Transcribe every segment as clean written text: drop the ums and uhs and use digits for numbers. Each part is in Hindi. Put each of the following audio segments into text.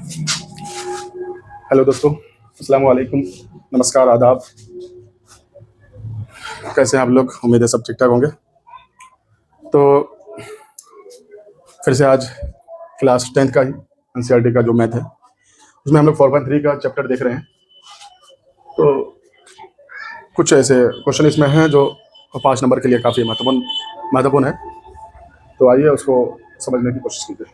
हेलो दोस्तों, अस्सलाम वालेकुम, नमस्कार, आदाब। कैसे हैं आप लोग? उम्मीद है सब ठीक ठाक होंगे। तो फिर से आज क्लास 10th का ही एनसीईआरटी का जो मैथ है उसमें हम लोग 4.3 का चैप्टर देख रहे हैं। तो कुछ ऐसे क्वेश्चन इसमें हैं जो 5 नंबर के लिए काफ़ी महत्वपूर्ण है। तो आइए उसको समझने की कोशिश कीजिए।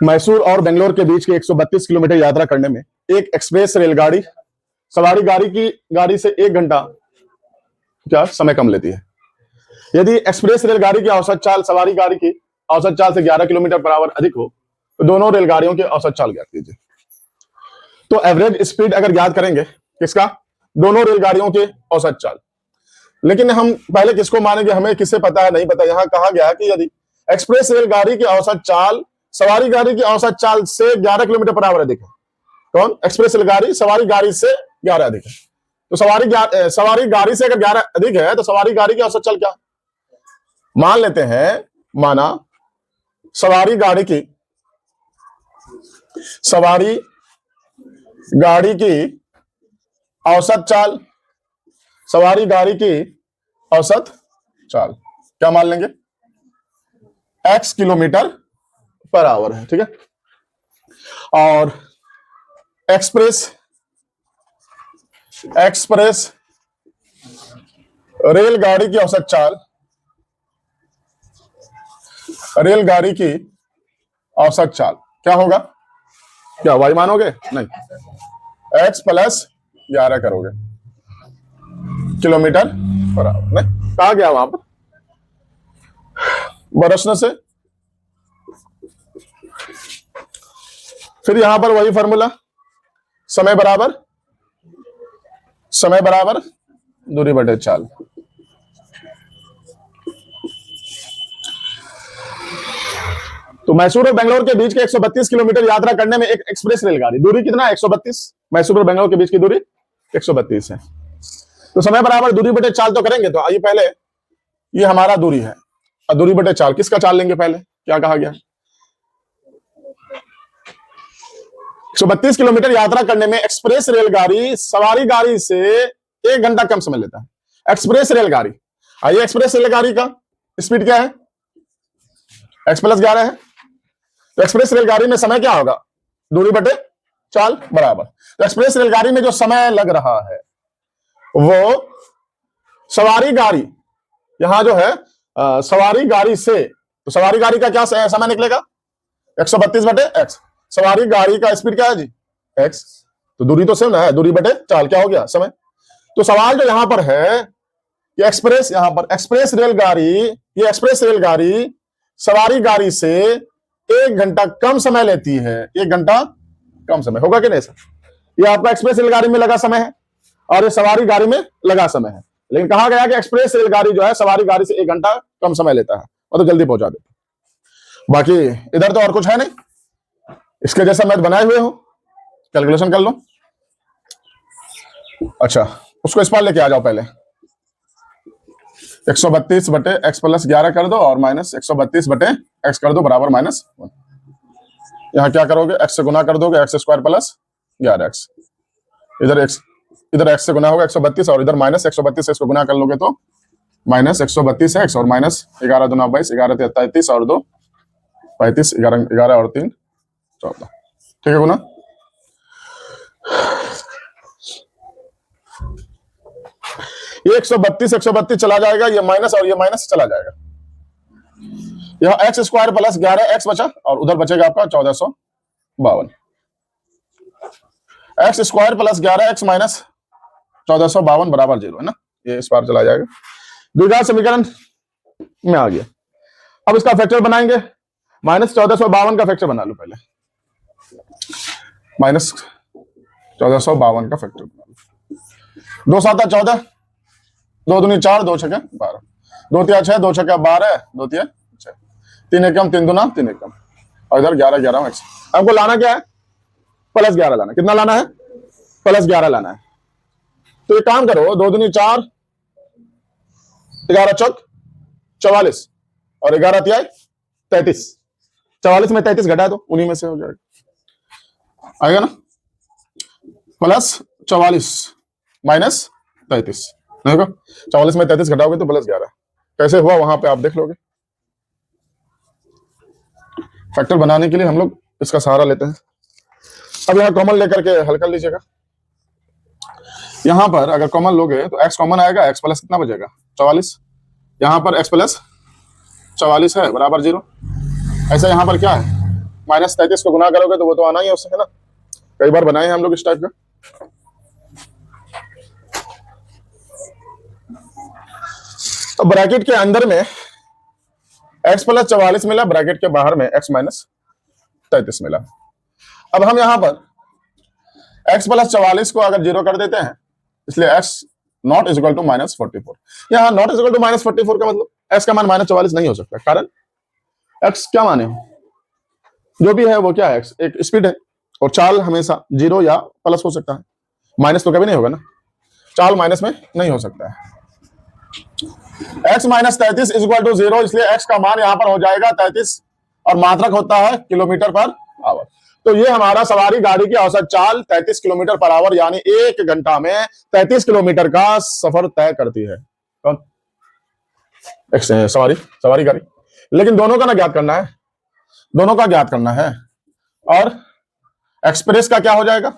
मैसूर और बेंगलोर के बीच के 132 किलोमीटर यात्रा करने में एक एक्सप्रेस रेलगाड़ी सवारी गाड़ी से 1 घंटा क्या समय कम लेती है। यदि एक्सप्रेस रेलगाड़ी की औसत चाल सवारी गाड़ी की औसत चाल से 11 किलोमीटर पर आवर अधिक हो तो दोनों रेलगाड़ियों की औसत चाल ज्ञात कीजिए। तो एवरेज स्पीड अगर ज्ञात करेंगे किसका? दोनों रेलगाड़ियों की औसत चाल। लेकिन हम पहले किसको मानेंगे? हमें किससे पता है? नहीं पता। यहां कहा गया है कि यदि एक्सप्रेस रेलगाड़ी की औसत चाल सवारी गाड़ी की औसत चाल से 11 किलोमीटर पर आवर अधिक है। कौन? एक्सप्रेस रेलगाड़ी सवारी गाड़ी से 11 अधिक है। तो सवारी गाड़ी से अगर 11 अधिक है तो सवारी गाड़ी की औसत चाल क्या? मान लेते हैं, माना सवारी गाड़ी की औसत चाल सवारी गाड़ी की औसत चाल क्या मान लेंगे? x किलोमीटर पर आवर है। ठीक है। और एक्सप्रेस रेलगाड़ी की औसत चाल क्या होगा? क्या y मानोगे? नहीं, x प्लस 11 करोगे किलोमीटर पर आवर। नहीं, कहा गया वहां पर बरसने से। फिर यहां पर वही फॉर्मूला, समय बराबर दूरी बटे चाल। तो मैसूर और बेंगलोर के बीच के 132 किलोमीटर यात्रा करने में एक एक्सप्रेस रेलगाड़ी, दूरी कितना है? 132। मैसूर और बेंगलोर के बीच की दूरी 132 है। तो समय बराबर दूरी बटे चाल तो करेंगे। तो आइए पहले ये हमारा दूरी है और दूरी बटे चाल किसका चाल लेंगे? पहले क्या कहा गया? 132 किलोमीटर यात्रा करने में एक्सप्रेस रेलगाड़ी सवारी गाड़ी से 1 घंटा कम समय लेता है। एक्सप्रेस रेलगाड़ी, आइए एक्सप्रेस रेलगाड़ी का स्पीड क्या है? x प्लस 11 है। तो एक्सप्रेस रेलगाड़ी में समय क्या होगा? दूरी बटे चाल बराबर। तो एक्सप्रेस रेलगाड़ी में जो समय लग रहा है वो सवारी गाड़ी, यहां जो है सवारी गाड़ी से, तो सवारी गाड़ी का क्या समय निकलेगा? 132 बटे x। सवारी गाड़ी का स्पीड क्या है जी? x। तो दूरी तो सेम ना है, दूरी बटे चाल क्या हो गया? समय। तो सवाल जो यहां पर है कि एक्सप्रेस रेलगाड़ी सवारी गाड़ी से 1 घंटा कम समय लेती है। 1 घंटा कम समय होगा कि नहीं सर? ये आपका एक्सप्रेस रेलगाड़ी में लगा समय है और ये सवारी गाड़ी में लगा समय है। लेकिन कहा गया कि एक्सप्रेस रेलगाड़ी जो है सवारी गाड़ी से 1 घंटा कम समय लेता है और तो जल्दी पहुंचा देता है। बाकी इधर तो और कुछ है नहीं, इसके जैसा मैथ बनाए हुए हो, कैलकुलेशन कर लो। अच्छा, उसको इस पार लेके आ जाओ। पहले 132 बटे x प्लस 11 कर दो और माइनस 132 बटे x कर दो बराबर -1। यहां क्या करोगे? x से गुना कर दोगे, x स्क्वायर प्लस 11x। इधर x से गुना होगा 132 और इधर माइनस 132 से इसको गुना कर लोगे तो -132x और माइनस 11 दूना 22, 11 33 और 2 35, 11 और 3 14। ठीक है गुना। ये 132 चला जाएगा, ये माइनस और ये माइनस चला जाएगा। यह एक्स स्क्वायर प्लस 11x बचा और उधर बचेगा आपका 1452। X square plus 11x minus 1452 बराबर 0 है ना। ये इस बार चला जाएगा, द्विघात समीकरण में आ गया। अब इसका फैक्टर बनाएंगे। -1452 का फैक्टर बना लो पहले। -1452 का फैक्टर बना लो। 2 7 14, 2 दूनी 4, 2 छक्के 12, 2 तिया 6, 2 छक्के 12, 2 तिया 6, 3 एकम 3 दूना 3 एकम और इधर 11 11 एक्स। आपको लाना क्या है? प्लस 11 लाना। कितना लाना है? प्लस 11 लाना है। तो एक काम करो, 2 दूनी 4, 11 चौक 44 और 11 तिहाई 33। 44 में 33 घटा दो, उन्हीं में से हो जाएगा, आएगा ना? प्लस 44 माइनस 33 नहीं होगा? 44 में 33 घटाओगे तो प्लस 11। कैसे हुआ वहां पे आप देख लोगे। फैक्टर बनाने के लिए हम लोग इसका सहारा लेते हैं। अब यहां कॉमन लेकर के हल कर लीजिएगा। यहां पर अगर कॉमन लोगे तो x कॉमन आएगा, x प्लस कितना बचेगा? 44। यहां पर x प्लस 44 है बराबर 0। ऐसा यहां पर क्या है? माइनस 33 को गुना करोगे तो वो तो आना ही है उससे, है ना? कई बार बनाए हैं हम लोग इस टाइप का। तो ब्रैकेट के अंदर में x प्लस 44 मिला, ब्रैकेट के बाहर में x माइनस 33 मिला। अब हम यहां पर x प्लस 44 को अगर 0 कर देते हैं, इसलिए x not is equal to minus 44। यहां not is equal to minus 44 का मतलब x का मान माइनस 44 नहीं हो सकता। कारण x क्या माने हो, जो भी है वो क्या है, x एक स्पीड है और चाल हमेशा 0 या प्लस हो सकता है, माइनस तो कभी नहीं होगा ना। चाल माइनस में नहीं हो सकता है। x minus 33 is equal to 0, इसलिए x का मान यहां पर हो जाएगा 33 और मात्रक होता है किलोमीटर पर आवर। तो ये हमारा सवारी गाड़ी की औसत चाल 33 किलोमीटर पर आवर, यानी 1 घंटा में 33 किलोमीटर का सफर तय करती है। कौन? सवारी गाड़ी। लेकिन दोनों का ना ज्ञात करना है, दोनों का ज्ञात करना है। और एक्सप्रेस का क्या हो जाएगा?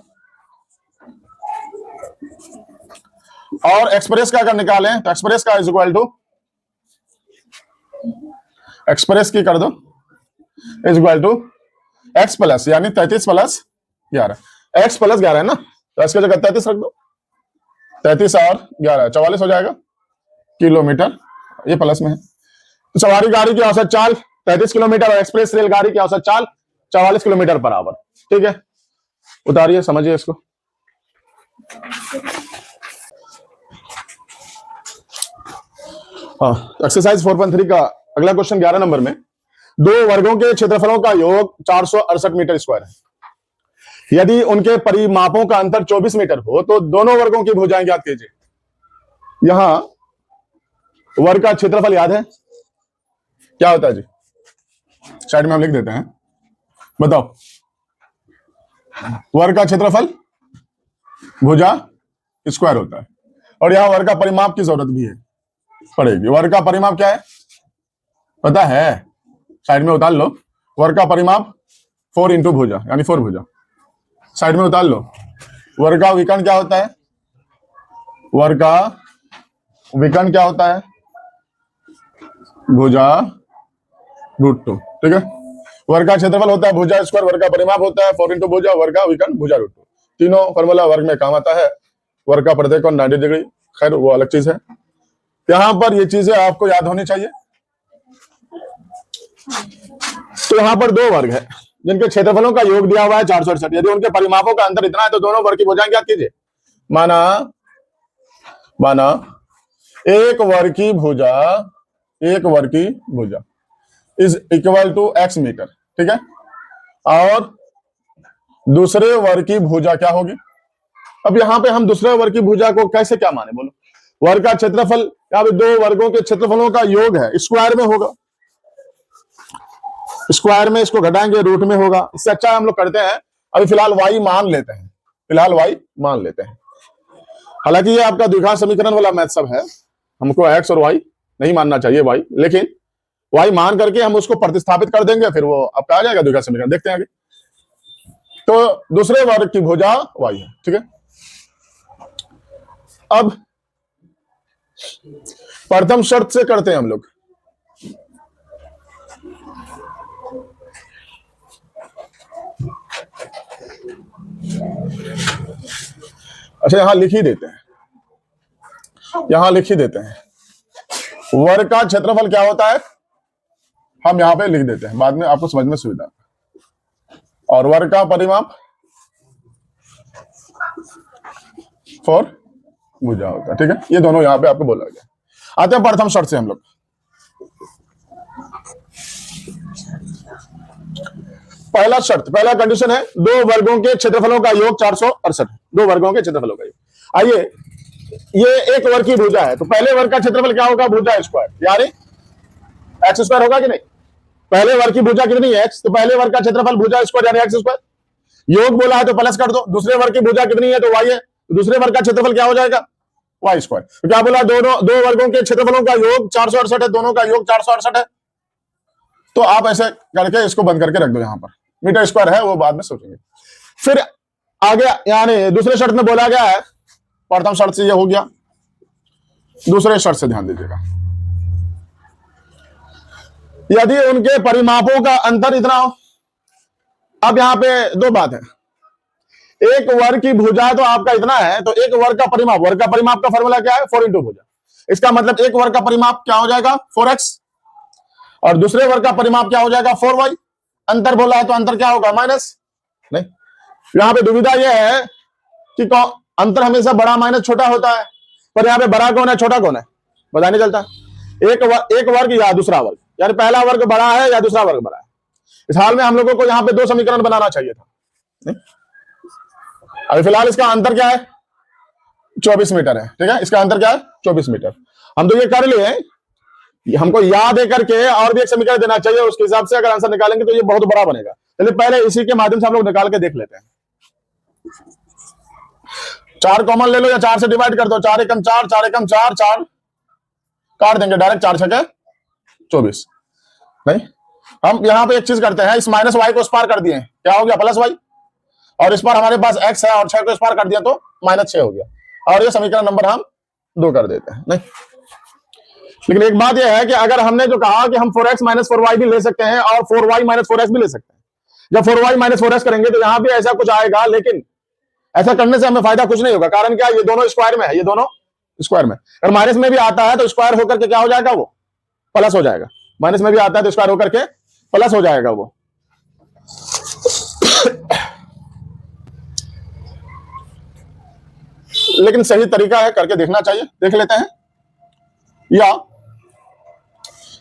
और एक्सप्रेस का अगर निकालें तो एक्सप्रेस का इज इक्वल टू, एक्सप्रेस की कर दो is equal to x plus, यानी 33 प्लस 11। एक्स प्लस 11 है ना, तो इसके जगह 33 रख दो। 33 और 11 44 हो जाएगा किलोमीटर, ये प्लस में है। तो सवारी गाड़ी की औसत चाल 33 किलोमीटर और एक्सप्रेस रेलगाड़ी की औसत चाल 44 किलोमीटर पर आवर। ठीक है, उतारिए, समझिए इसको। हाँ, एक्सरसाइज 4.3 का अगला क्वेश्चन 11 नंबर में, दो वर्गों के क्षेत्रफलों का योग 468 मीटर स्क्वायर है। यदि उनके परिमापों का अंतर 24 मीटर हो तो दोनों वर्गों की भुजाएं ज्ञात कीजिए। यहां वर्ग का क्षेत्रफल याद है क्या होता है जी? साइड में हम लिख देते हैं, बताओ। वर्ग का क्षेत्रफल भुजा स्क्वायर होता है, और यहां वर्ग का परिमाप की जरूरत भी है पड़ेगी। वर्ग का परिमाप क्या है पता है? साइड में उतार लो। वर्ग का परिमाप 4 इंटू भुजा, यानी 4 भुजा। साइड में उतार लो। वर्ग का विकर्ण क्या होता है? वर्ग का विकर्ण क्या होता है? भुजा √2। ठीक है, वर्ग का क्षेत्रफल होता है भुजा स्क्वायर, वर्ग का परिमाप होता है 4 इंटू भुजा, वर्ग का विकर्ण भुजा √2। तीनों फॉर्मूला वर्ग में काम आता है। वर्ग का प्रत्येक कोण 90 डिग्री, खैर वो अलग चीज है। यहां पर ये चीजें आपको याद होनी चाहिए। तो यहां पर दो वर्ग है जिनके क्षेत्रफलों का योग दिया हुआ है 468। यदि उनके परिमापों का अंतर इतना है तो दोनों वर्ग की भुजाएं ज्ञात कीजिए। माना एक वर्ग की भुजा is equal to x metre. ठीक है, और दूसरे वर्ग की भुजा क्या होगी? अब यहां पे हम दूसरे वर्ग की भुजा को कैसे क्या माने, बोलो? वर्ग का क्षेत्रफल, यहाँ पे दो वर्गों के क्षेत्रफलों का योग है, स्क्वायर में होगा। स्क्वायर में इसको घटाएंगे, रूट में होगा। इससे अच्छा हम लोग करते हैं, अभी फिलहाल y मान लेते हैं। हालांकि ये आपका द्विघात समीकरण वाला मैथ सब है, हमको x और y नहीं मानना चाहिए y, लेकिन y मान करके हम उसको प्रतिस्थापित कर देंगे, फिर वो आपका आ जाएगा द्विघात समीकरण। देखते हैं आगे। तो दूसरे वर्ग की भुजा y है। ठीक है, अब प्रथम शर्त से करते हैं हम लोग। अच्छा, यहां लिख ही देते हैं, वर्ग का क्षेत्रफल क्या होता है हम यहां पे लिख देते हैं, बाद में आपको समझ में सुविधा। और वर्ग का परिमाप 4 भुजा होता है। ठीक है, ये दोनों यहां पे आपको बोला गया। आते हैं प्रथम शर्त से हम लोग। पहला शर्त, पहला कंडीशन है दो वर्गों के क्षेत्रफलों का योग 468, दो वर्गों के क्षेत्रफलों का योग। आइए, ये एक वर्ग की भुजा है, तो पहले वर्ग का क्षेत्रफल क्या होगा? भुजा स्क्वायर, यानी एक्स स्क्वायर होगा कि नहीं? पहले वर्ग की भुजा कितनी है? एक्स, तो पहले वर्ग का क्षेत्रफल भुजा स्क्वायर यानी एक्स स्क्वायर। योग बोला है तो प्लस कर दो। दूसरे वर्ग की भुजा कितनी है? तो वाई है, तो दूसरे वर्ग का क्षेत्रफल क्या हो जाएगा? Y square. तो क्या बोला? दोनों दो वर्गों के क्षेत्रफलों का योग 468 है, दोनों का योग 468 है। तो आप ऐसे करके इसको बंद करके रख दो, यहां पर मीटर स्क्वायर है वो बाद में सोचेंगे। फिर आगे यानी दूसरे शर्त में बोला गया है, प्रथम शर्त से ये हो गया, दूसरे शर्त से ध्यान दीजिएगा, यदि उनके परिमापों का अंतर इतना हो। अब यहां पे दो बात है, एक वर्ग की भुजा तो आपका इतना है, तो एक वर्ग का परिमाप, वर्ग का परिमाप का फॉर्मूला क्या है? 4 इंटू भुजा। इसका मतलब एक वर्ग का परिमाप क्या हो जाएगा? 4x, और दूसरे वर्ग का परिमाप क्या हो जाएगा? 4y। अंतर बोला है तो अंतर क्या होगा? माइनस। नहीं, यहां पे दुविधा यह है कि अंतर हमेशा बड़ा माइनस छोटा होता है, पर यहां पे बड़ा कौन है छोटा कौन है पता नहीं चलता। एक वर्ग या दूसरा वर्ग, यानी पहला वर्ग बड़ा है या दूसरा वर्ग बड़ा है। इस हाल में हम लोगों को यहां पे दो समीकरण बनाना चाहिए था। नहीं? अभी फिलहाल इसका अंतर क्या है? 24 मीटर है, ठीक है, इसका अंतर क्या है? 24 मीटर। हम तो ये कर लिए, हमको याद है करके और भी एक समीकरण देना चाहिए, उसके हिसाब से अगर आंसर निकालेंगे तो ये बहुत बड़ा बनेगा। चलिए पहले इसी के माध्यम से हम लोग निकाल के देख लेते हैं। 4 कॉमन ले लो या 4 से डिवाइड कर दो, 4 एकम 4, 4 एकम 4, 4 काट देंगे डायरेक्ट, 4 छके 24। नहीं, हम यहां पे एक चीज करते हैं, इस माइनस वाई को इस पार कर दिए, क्या हो गया? प्लस वाई, और इस पर हमारे पास x है और 6 को इस पार कर दिया तो -6 हो गया, और ये समीकरण नंबर हम 2 कर देते हैं। नहीं, लेकिन एक बात यह है कि अगर हमने जो कहा कि हम 4x - 4y भी ले सकते हैं और 4y - 4x भी ले सकते हैं, जब 4y - 4x करेंगे तो यहां भी ऐसा कुछ आएगा, लेकिन ऐसा करने से हमें फायदा कुछ नहीं होगा। कारण क्या? ये दोनों स्क्वायर में है, ये दोनों स्क्वायर में, और माइनस में भी आता है तो स्क्वायर होकर के क्या हो जाएगा? वो प्लस हो जाएगा। माइनस में भी आता है तो स्क्वायर होकर के प्लस हो जाएगा वो। लेकिन सही तरीका है, करके देखना चाहिए, देख लेते हैं।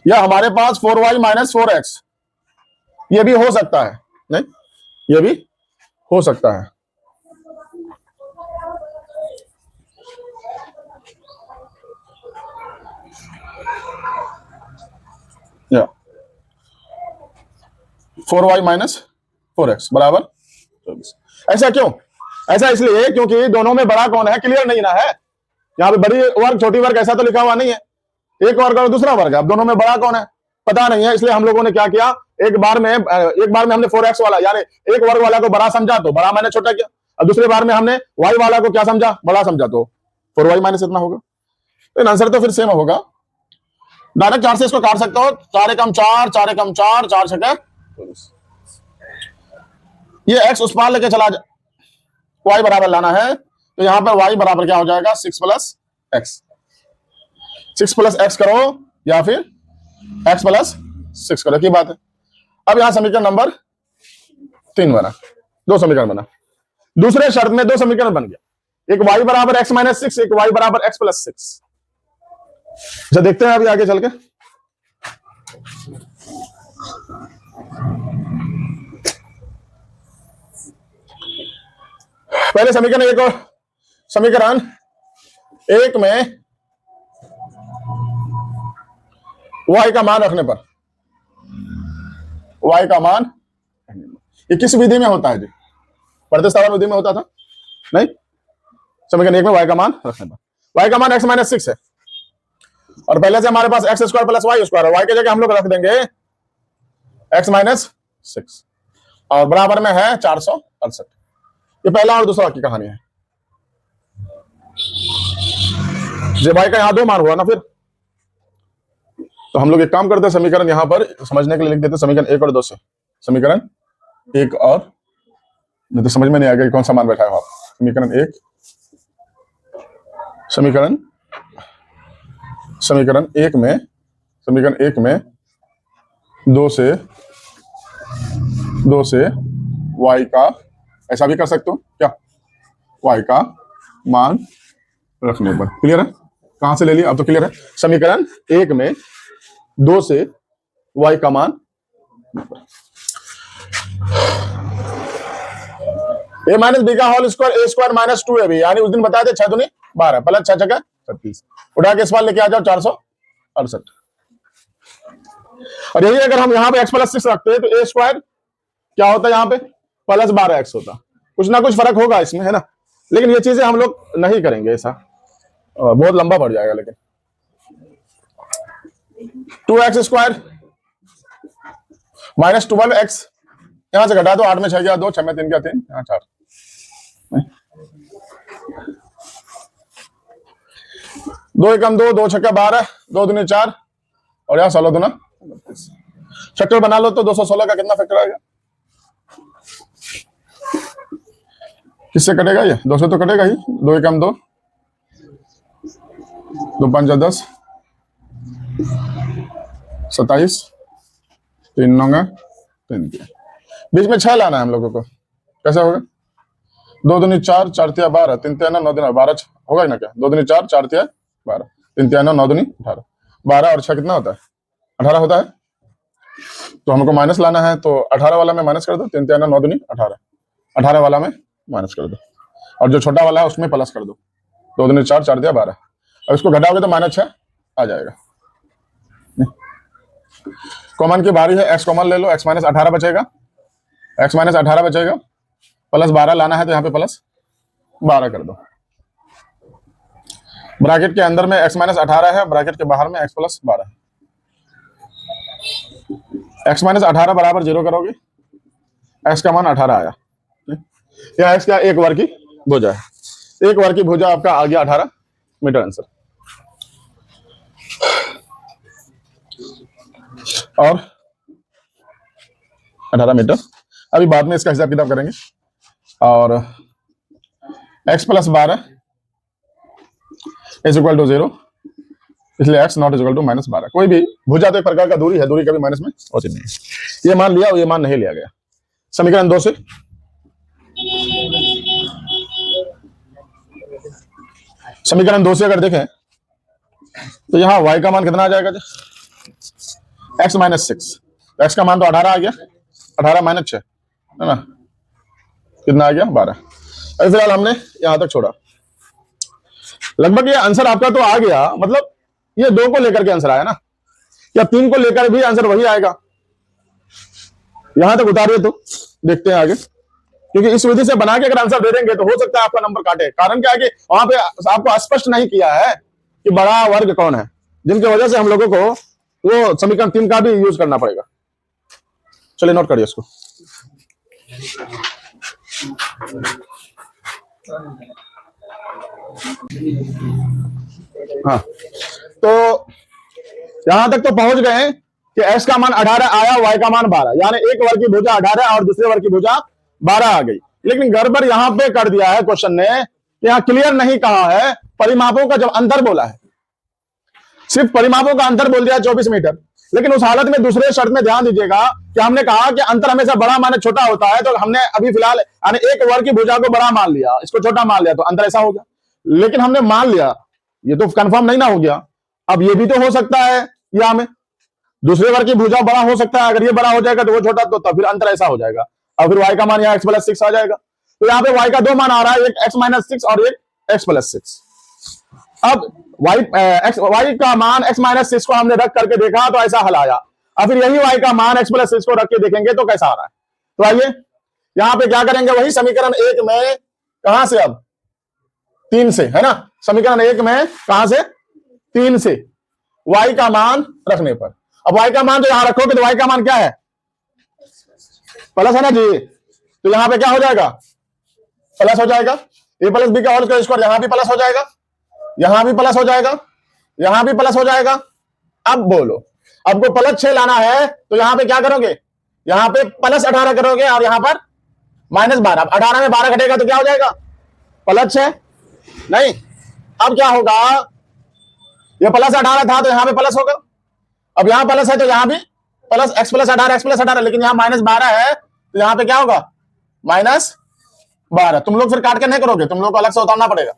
या हमारे पास 4y - 4x ये भी हो सकता है। नहीं, ये भी हो सकता है। या 4y - 4x बराबर 24। ऐसा क्यों? ऐसा इसलिए क्योंकि दोनों में बड़ा कौन है क्लियर नहीं ना है। यहाँ पे बड़ी वर्ग छोटी वर्ग ऐसा तो लिखा हुआ नहीं है, एक वर्ग और दूसरा वर्ग है, अब दोनों में बड़ा कौन है पता नहीं है। इसलिए हम लोगों ने क्या किया, एक बार में हमने 4x वाला यानी एक वर्ग वाला को बड़ा समझा तो बड़ा मैंने छोटा किया, और दूसरे बार में हमने y वाला को क्या समझा? बड़ा समझा, तो 4y - इतना होगा। तो आंसर तो फिर सेम होगा। डायरेक्ट 4 से इसको काट सकते हो, 4 एकम 4, 4 एकम 4, 4 छके 24। ये x उस पार लेके चला जा, y बराबर लाना है, तो यहां पर y बराबर क्या हो जाएगा? 6 + x। 6 + x करो या फिर x + 6 करो की बात है। अब यहां समीकरण नंबर 3 बना, दो समीकरण बना। दूसरे शर्त में दो समीकरण बन गया, एक y बराबर x - 6, एक y बराबर x + 6। अच्छा देखते हैं अभी आगे चल के। पहले समीकरण एक और समीकरण एक में y का मान रखने पर, y का मान ये किस विधि में होता है जी? प्रतिस्थापन विधि में होता था। नहीं, समीकरण एक में y का मान रखने पर, y का मान x - 6 है, और पहले से हमारे पास x² + y² है, y की जगह हम लोग रख देंगे x - 6, और बराबर में है 468। ये पहला और दूसरा की कहानी है। जब y का यहां 2 मान हुआ ना, फिर तो हम लोग एक काम करते हैं, समीकरण यहां पर समझने के लिए लिख देते हैं समीकरण 1 और 2 से। समीकरण 1 और, नहीं तो समझ में नहीं आएगा कौन सा मान बैठा है आप। समीकरण 1, समीकरण 1 में 2 से y का, ऐसा भी कर सकते हो क्या, y का मान रखने पर। क्लियर है? कहां से ले लिया अब तो क्लियर है। समीकरण 1 में 2 से y का मान। ए माइनस बी का होल स्क्वायर ए स्क्वायर माइनस 2 AB, यानी उस दिन बताए थे 6 दूनी 12 प्लस 6 छक्का 36, उठा के इस बार लेके आ जाओ 468। और यही अगर हम यहाँ पे x प्लस 6 रखते हैं तो ए स्क्वायर क्या होता है यहाँ पे प्लस 12x होता। कुछ ना कुछ फर्क होगा इसमें, है ना, लेकिन ये चीजें हम लोग नहीं करेंगे, ऐसा बहुत लंबा पड़ जाएगा। लेकिन 2x स्क्वायर माइनस 12x, यहां से घटा दो, 8 में 6 गया 2, 6 में 3 गया 3, यहाँ 4, 2 एकम 2, 2 छक्का 12, 2 दूनी 4, और यहाँ 16 दूना 32। फैक्टर बना लो तो 216 का कितना फैक्टर आएगा, किससे कटेगा ये, 2 से तो कटेगा ही। 2 एकम 2, 2 5 10, 27, 3 9 3 3, बीच में 6 लाना है हम लोगों को, कैसे होगा, 2 दूनी 4, 4 तिया 12, 3 तिया 9 दूनी 12 होगा ना क्या, 2 दूनी 4, 4 तिया 12, 3 तिया 9 दूनी 18, 12 और 6 कितना होता है 18 होता है। तो हमको माइनस लाना है, तो 18 वाला में माइनस कर दो, 3 तिया 9 दूनी 18, 18 वाला में माइनस कर दो, और जो छोटा वाला है उसमें प्लस कर दो, 2 दूनी 4, 4 तिया 12, अब इसको घटाओगे तो माइनस 6 आ जाएगा। कॉमन की बारी है, x कॉमन ले लो, x माइनस 18 बचेगा, x माइनस 18 बचेगा, प्लस 12 लाना है तो यहाँ पे प्लस 12 कर दो। ब्रैकेट के अंदर में x माइनस 18 है, ब्रैकेट के बाहर में x प्लस 12। x माइनस 18 बराबर 0 करोगे, x का मान 18 आया, या x क्या एक वर्ग की भुजा है, एक वर्ग की भुजा आपका आ गया 18 मीटर आंसर। और 18 मीटर, अभी बाद में इसका हिसाब किताब करेंगे। और x plus 12 is equal to 0, इसलिए x not is equal to minus 12। कोई भी भुजा तो एक प्रकार का दूरी है, दूरी कभी माइनस में होती नहीं है। ये मान लिया और ये मान नहीं लिया गया। समीकरण 2 से समीकरण 2 से अगर देखें तो यहाँ y का मान कितना आ जाएगा, x माइनस 6, x का मान तो 18 आ गया, 18 माइनस 6 है ना, कितना आ गया 12। अभी फिलहाल हमने यहां तक छोड़ा, लगभग ये आंसर आपका तो आ गया, मतलब ये 2 को लेकर के आंसर आया ना, या 3 को लेकर भी आंसर वही आएगा। यहां तक उतारिए तो देखते हैं आगे, क्योंकि इस विधि से बना के अगर आंसर दे देंगे तो हो सकता है आपका नंबर काटे। कारण क्या है कि वहां पे आपको स्पष्ट नहीं किया है कि बड़ा वर्ग कौन है, जिनकी वजह से हम लोगों को वो समीकरण 3 का भी यूज करना पड़ेगा। चलिए नोट करिए इसको। हाँ, तो यहां तक तो पहुंच गए कि x का मान 18 आया, y का मान 12, यानी एक वर्ग की भुजा 18 और दूसरे वर्ग की भुजा 12 आ गई। लेकिन गड़बड़ यहां पे कर दिया है क्वेश्चन ने, यहां क्लियर नहीं कहा है परिमापों का, जब अंतर बोला है सिर्फ परिमापों का अंतर बोल दिया 24 मीटर। लेकिन उस हालत में दूसरे शर्त में ध्यान दीजिएगा कि हमने कहा कि अंतर हमेशा बड़ा माने छोटा होता है, तो हमने अभी फिलहाल यानी एक वर्ग की भुजा को बड़ा मान लिया, इसको छोटा मान लिया, तो अंतर ऐसा हो गया। लेकिन हमने मान लिया, ये तो कंफर्म नहीं ना हो गया। अब ये भी तो हो सकता है यहां में दूसरे वर्ग की भुजा बड़ा हो सकता है, अगर ये बड़ा हो जाएगा तो वो छोटा, तो तब फिर अंतर ऐसा हो जाएगा। अब फिर y का मान यहाँ x प्लस 6 आ जाएगा, तो यहाँ पे y का 2 मान आ रहा है, एक x माइनस 6 और एक x प्लस 6। अब y का मान x माइनस 6 को हमने रख करके देखा तो ऐसा हल आया। अब फिर यही y का मान x प्लस 6 को रख के देखेंगे तो कैसा आ रहा है। तो आइए यहां पे क्या करेंगे, वही समीकरण 1 में कहां से, अब 3 से, है ना, समीकरण 1 में कहां से 3 से y का मान रखने पर। अब y का मान तो यहां रखोगे तो y का मान क्या है, प्लस है ना जी, तो यहां पे क्या हो जाएगा, प्लस हो जाएगा। a प्लस बी का होल स्क्वायर, यहां भी प्लस हो जाएगा, यहां भी प्लस हो जाएगा, यहां भी प्लस हो जाएगा। अब बोलो, आपको प्लस 6 लाना है तो यहां पे क्या करोगे, यहां पे प्लस 18 करोगे और यहां पर माइनस 12। 18 में 12 घटेगा तो क्या हो जाएगा, प्लस 6 नहीं। अब क्या होगा, ये प्लस 18 था तो यहां पे प्लस होगा, अब यहां प्लस है तो यहां भी plus, x plus 18 x plus 18, लेकिन यहां माइनस 12 है तो यहां पे क्या होगा, माइनस 12। तुम लोग फिर काट के नहीं करोगे, तुम लोग को अलग से उतारना पड़ेगा,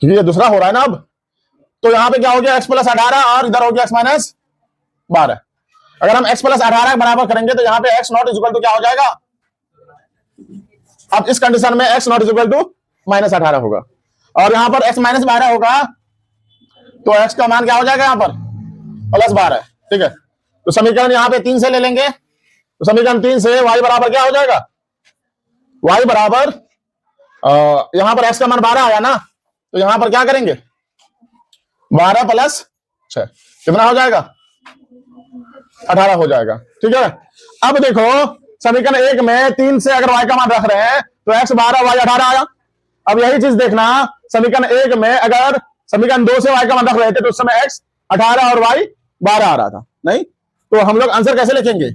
क्योंकि ये दूसरा हो रहा है ना। अब तो यहां पे क्या हो गया, x प्लस 18 और इधर हो गया x माइनस 12। अगर हम x प्लस 18 बराबर करेंगे तो यहाँ पे x नॉट इक्वल टू क्या हो जाएगा? अब इस कंडीशन में x not equal to minus 18 होगा, और यहां पर x माइनस 12 होगा, तो x का मान क्या हो जाएगा? यहां पर प्लस 12। ठीक है, तो समीकरण यहां पे 3 से ले लेंगे, तो समीकरण 3 से y बराबर क्या हो जाएगा? y बराबर यहां पर x का मान 12 आया ना, तो यहां पर क्या करेंगे? 12 प्लस 6 कितना हो जाएगा? 18 हो जाएगा। ठीक है, अब देखो समीकरण 1 में 3 से अगर y का मान रख रहे हैं तो x 12 y 18 आया। अब यही चीज देखना, समीकरण 1 में अगर समीकरण 2 से y का मान रख रहे थे तो उस समय x 18 और y 12 आ रहा था, नहीं? तो हम लोग आंसर कैसे लिखेंगे?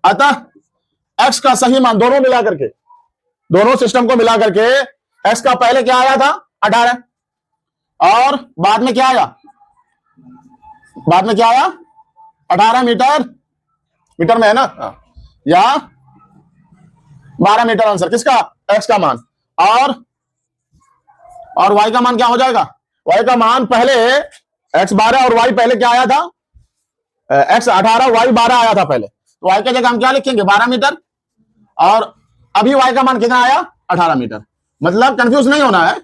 अतः x का सही मान दोनों मिला करके, दोनों सिस्टम को मिला करके x का पहले क्या आया था? 18, और बाद में क्या आया? बाद में क्या आया? 18 मीटर, मीटर में है ना, या 12 मीटर आंसर किसका? x का मान। और y का मान क्या हो जाएगा? y का मान पहले x 12 और y पहले क्या आया था? x 18 y 12 आया था पहले, तो y की जगह हम क्या लिखेंगे? 12 मीटर, और अभी y का मान कितना आया? 18 मीटर। मतलब कंफ्यूज नहीं होना है,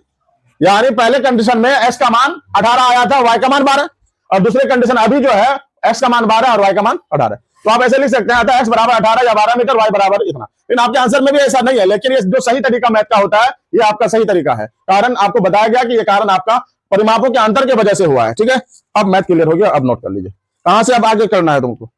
यानी पहले कंडीशन में x का मान 18 आया था, y का मान 12, और दूसरे कंडीशन अभी जो है x का मान 12 और y का मान 18। तो आप ऐसे लिख सकते हैं, अतः x बराबर 18 या 12 मीटर, y बराबर इतना। लेकिन आपके आंसर में भी ऐसा नहीं है, लेकिन ये जो सही तरीका मैथ का होता है ये आपका सही तरीका है। कारण आपको बताया गया कि ये कारण आपका परिमापों के अंतर की वजह से हुआ है। ठीक है, अब मैथ क्लियर हो गया, अब नोट कर लीजिए कहां से अब आगे करना है तुमको।